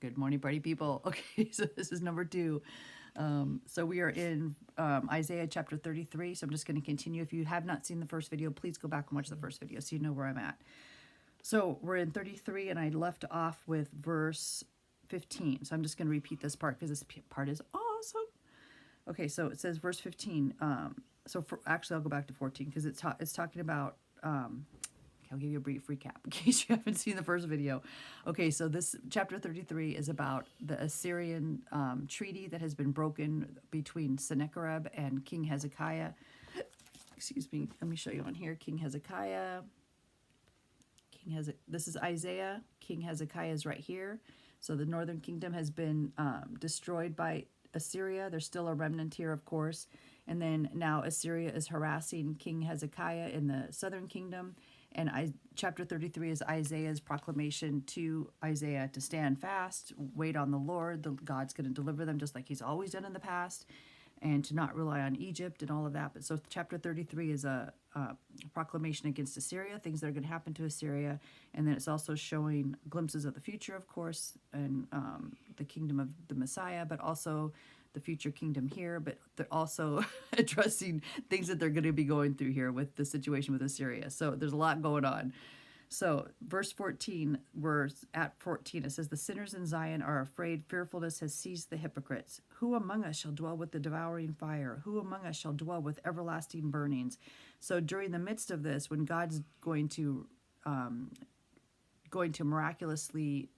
Good morning, party people. Okay, so this is number 2. So we are in Isaiah chapter 33. So I'm just going to continue. If you have not seen the first video, please go back and watch the first video so you know where I'm at. So we're in 33, and I left off with verse 15. So I'm just going to repeat this part because this part is awesome. Okay, so it says verse 15. Actually, I'll go back to 14 because it's talking about. I'll give you a brief recap in case you haven't seen the first video. Okay, so this chapter 33 is about the Assyrian treaty that has been broken between Sennacherib and King Hezekiah. Excuse me, let me show you on here. King Hezekiah. This is Isaiah. King Hezekiah is right here. So the northern kingdom has been destroyed by Assyria. There's still a remnant here, of course. And then now Assyria is harassing King Hezekiah in the southern kingdom. And chapter 33 is Isaiah's proclamation to Isaiah to stand fast, wait on the Lord. God's going to deliver them just like he's always done in the past, and to not rely on Egypt and all of that. But so chapter 33 is a proclamation against Assyria, things that are going to happen to Assyria. And then it's also showing glimpses of the future, of course, and the kingdom of the Messiah, but also the future kingdom here, but they're also addressing things that they're going to be going through here with the situation with Assyria. So there's a lot going on. So verse 14, we're at 14. It says, "The sinners in Zion are afraid. Fearfulness has seized the hypocrites. Who among us shall dwell with the devouring fire? Who among us shall dwell with everlasting burnings?" So during the midst of this, when God's going to miraculously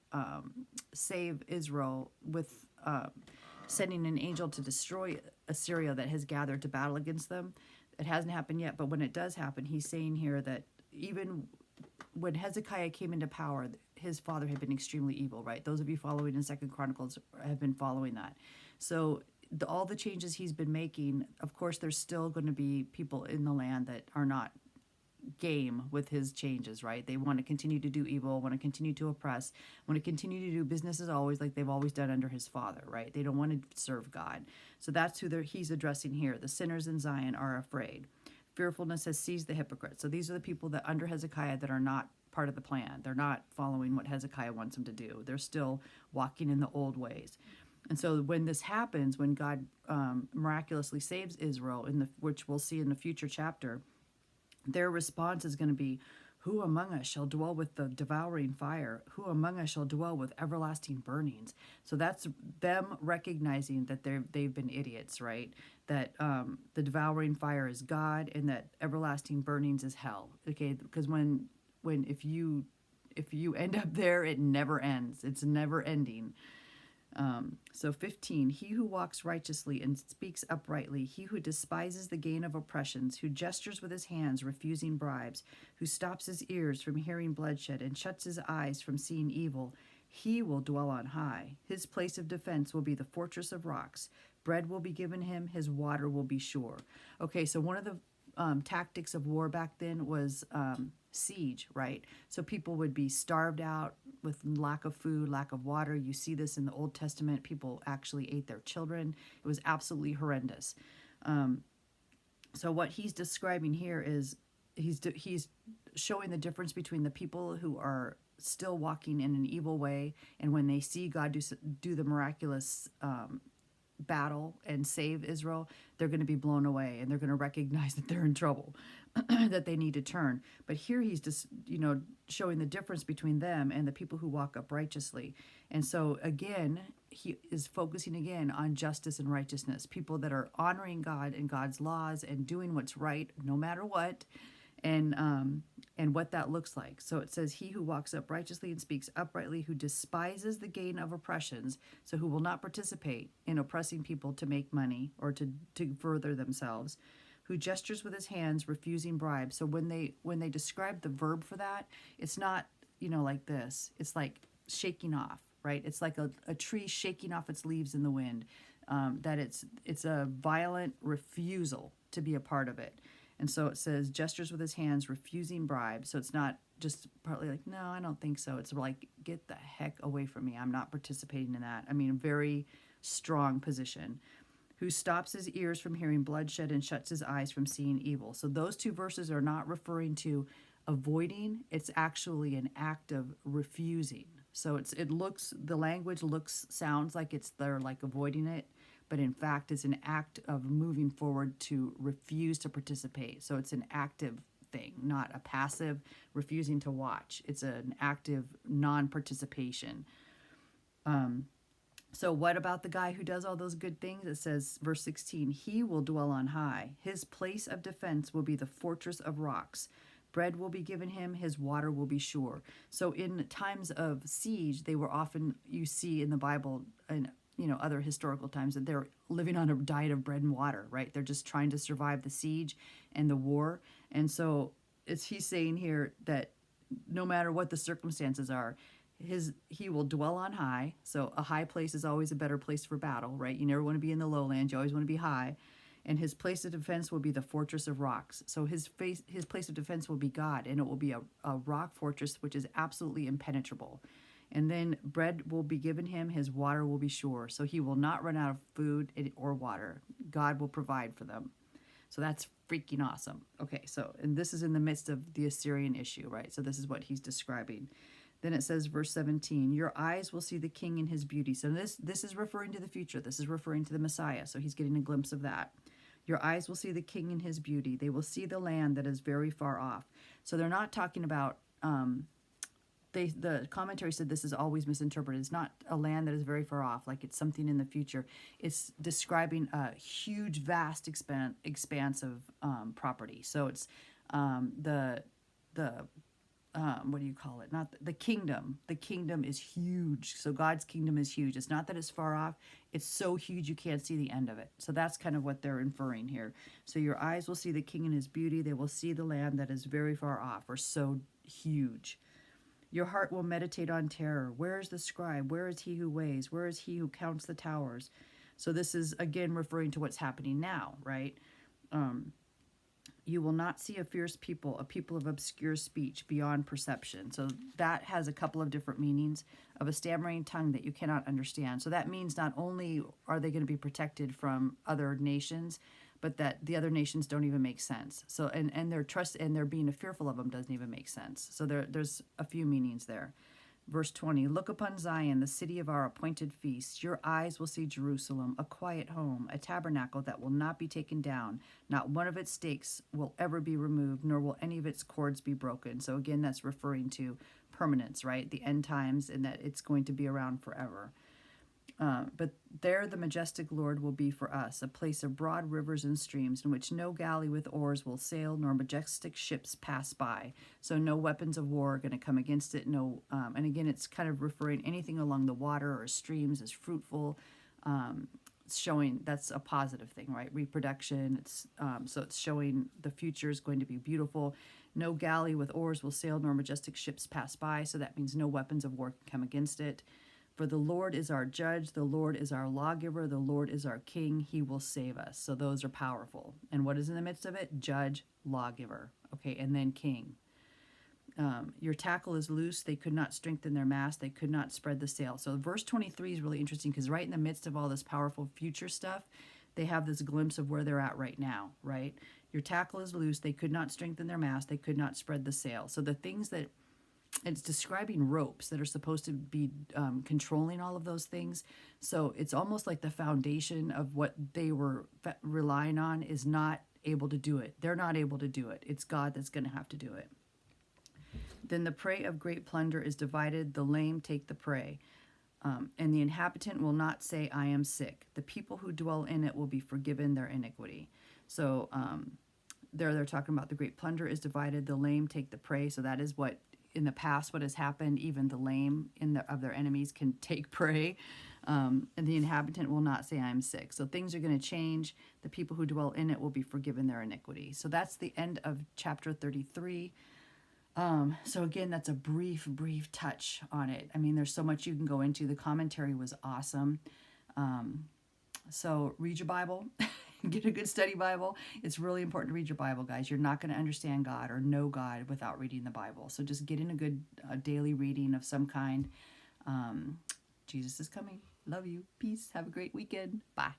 save Israel with sending an angel to destroy Assyria that has gathered to battle against them. It hasn't happened yet, but when it does happen, he's saying here that even when Hezekiah came into power, his father had been extremely evil, right? Those of you following in 2 Chronicles have been following that. So all the changes he's been making, of course, there's still going to be people in the land that are not game with his changes, right? They want to continue to do evil, want to continue to oppress, want to continue to do business as always, like they've always done under his father, right? They don't want to serve God. So that's who he's addressing here. The sinners in Zion are afraid. Fearfulness has seized the hypocrites. So these are the people that under Hezekiah that are not part of the plan. They're not following what Hezekiah wants them to do. They're still walking in the old ways. And so when this happens, when God miraculously saves Israel, which we'll see in the future chapter, their response is going to be, "Who among us shall dwell with the devouring fire? Who among us shall dwell with everlasting burnings?" So that's them recognizing that they've been idiots, right? That the devouring fire is God and that everlasting burnings is hell. Okay, because if you end up there, it never ends. It's never ending. So 15, "He who walks righteously and speaks uprightly, he who despises the gain of oppressions, who gestures with his hands, refusing bribes, who stops his ears from hearing bloodshed and shuts his eyes from seeing evil, he will dwell on high. His place of defense will be the fortress of rocks. Bread will be given him, his water will be sure." Okay, so one of the tactics of war back then was siege, right? So people would be starved out with lack of food, lack of water. You see this in the Old Testament. People actually ate their children. It was absolutely horrendous. So what he's describing here is he's showing the difference between the people who are still walking in an evil way, and when they see God do the miraculous battle and save Israel, they're going to be blown away and they're going to recognize that they're in trouble, that they need to turn. But here he's just, showing the difference between them and the people who walk up righteously. And so again, he is focusing again on justice and righteousness, people that are honoring God and God's laws and doing what's right no matter what. And what that looks like. So it says, "He who walks up righteously and speaks uprightly, who despises the gain of oppressions," so who will not participate in oppressing people to make money or to further themselves, "who gestures with his hands, refusing bribes." So when they describe the verb for that, it's not, like this. It's like shaking off, right? It's like a tree shaking off its leaves in the wind, that it's a violent refusal to be a part of it. And so it says, gestures with his hands, refusing bribes. So it's not just partly like, no, I don't think so. It's like, get the heck away from me. I'm not participating in that. I mean, a very strong position. "Who stops his ears from hearing bloodshed and shuts his eyes from seeing evil." So those two verses are not referring to avoiding. It's actually an act of refusing. So the language sounds like they're like avoiding it, but in fact it's an act of moving forward to refuse to participate. So it's an active thing, not a passive refusing to watch. It's an active non-participation. So what about the guy who does all those good things? It says, verse 16, he will dwell on high. His place of defense will be the fortress of rocks. Bread will be given him, his water will be sure. So in times of siege, they were often, you see in the Bible and other historical times, that they're living on a diet of bread and water, right? They're just trying to survive the siege and the war. And so he's saying here that no matter what the circumstances are, he will dwell on high. So a high place is always a better place for battle, right? You never want to be in the lowlands. You always want to be high. And his place of defense will be the fortress of rocks. So his place of defense will be God, and it will be a rock fortress which is absolutely impenetrable. And then bread will be given him, his water will be sure. So he will not run out of food or water. God will provide for them. So that's freaking awesome. Okay, and this is in the midst of the Assyrian issue, right? So this is what he's describing. Then it says, verse 17, your eyes will see the king in his beauty. So this is referring to the future. This is referring to the Messiah. So he's getting a glimpse of that. Your eyes will see the king in his beauty. They will see the land that is very far off. So they're not talking about, the commentary said this is always misinterpreted. It's not a land that is very far off, like it's something in the future. It's describing a huge, vast expanse of property. So it's the what do you call it? Not the kingdom. The kingdom is huge. So God's kingdom is huge. It's not that it's far off. It's so huge you can't see the end of it. So that's kind of what they're inferring here. So your eyes will see the king in his beauty. They will see the land that is very far off, or so huge. Your heart will meditate on terror. Where is the scribe? Where is he who weighs? Where is he who counts the towers? So this is, again, referring to what's happening now, right? You will not see a fierce people, a people of obscure speech beyond perception. So that has a couple of different meanings, of a stammering tongue that you cannot understand. So that means not only are they going to be protected from other nations, but that the other nations don't even make sense. So and their trust and their being fearful of them doesn't even make sense. So there's a few meanings there. Verse 20, look upon Zion, the city of our appointed feast. Your eyes will see Jerusalem, a quiet home, a tabernacle that will not be taken down. Not one of its stakes will ever be removed, nor will any of its cords be broken. So again, that's referring to permanence, right? The end times, and that it's going to be around forever. But there the majestic Lord will be for us, a place of broad rivers and streams in which no galley with oars will sail, nor majestic ships pass by. So no weapons of war are going to come against it. No, and again, it's kind of referring anything along the water or streams as fruitful. It's showing that's a positive thing, right? Reproduction. So it's showing the future is going to be beautiful. No galley with oars will sail, nor majestic ships pass by. So that means no weapons of war can come against it. For the Lord is our judge, the Lord is our lawgiver, the Lord is our king, he will save us. So those are powerful. And what is in the midst of it? Judge, lawgiver, okay, and then king. Your tackle is loose, they could not strengthen their mast, they could not spread the sail. So verse 23 is really interesting because right in the midst of all this powerful future stuff, they have this glimpse of where they're at right now, right? Your tackle is loose, they could not strengthen their mast, they could not spread the sail. So the things that it's describing ropes that are supposed to be controlling all of those things. So it's almost like the foundation of what they were relying on is not able to do it. They're not able to do it. It's God that's going to have to do it. Then the prey of great plunder is divided. The lame take the prey. And the inhabitant will not say, I am sick. The people who dwell in it will be forgiven their iniquity. So they're talking about the great plunder is divided. The lame take the prey. So that is what in the past, what has happened, even the lame of their enemies can take prey, and the inhabitant will not say, I am sick. So things are going to change. The people who dwell in it will be forgiven their iniquity. So that's the end of chapter 33. So again, that's a brief touch on it. I mean, there's so much you can go into. The commentary was awesome. So read your Bible. Get a good study Bible. It's really important to read your Bible, guys. You're not going to understand God or know God without reading the Bible. So just get in a good daily reading of some kind. Jesus is coming. Love you. Peace. Have a great weekend. Bye.